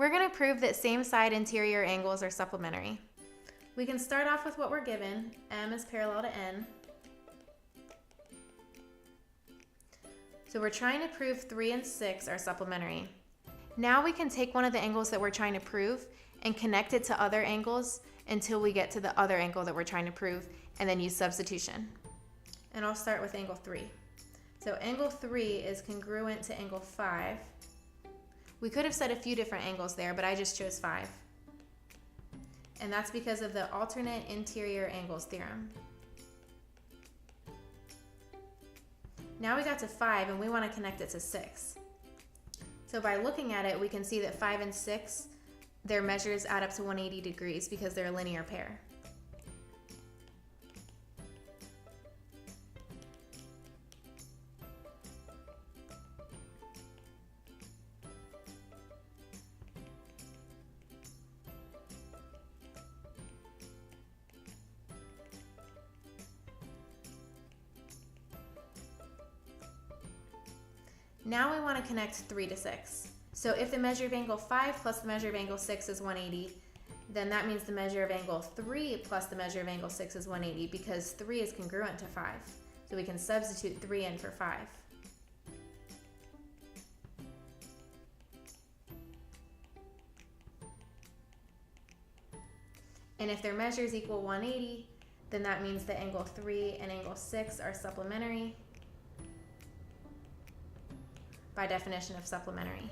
We're going to prove that same side interior angles are supplementary. We can start off with what we're given. M is parallel to N. So we're trying to prove 3 and 6 are supplementary. Now we can take one of the angles that we're trying to prove and connect it to other angles until we get to the other angle that we're trying to prove, and then use substitution. And I'll start with angle 3. So angle 3 is congruent to angle 5. We could have said a few different angles there, but I just chose 5. And that's because of the alternate interior angles theorem. Now we got to 5 and we want to connect it to 6. So by looking at it, we can see that 5 and 6, their measures add up to 180 degrees because they're a linear pair. Now we want to connect 3 to 6. So if the measure of angle 5 plus the measure of angle 6 is 180, then that means the measure of angle 3 plus the measure of angle 6 is 180 because 3 is congruent to 5. So we can substitute 3 in for 5. And if their measures equal 180, then that means that angle 3 and angle 6 are supplementary by definition of supplementary.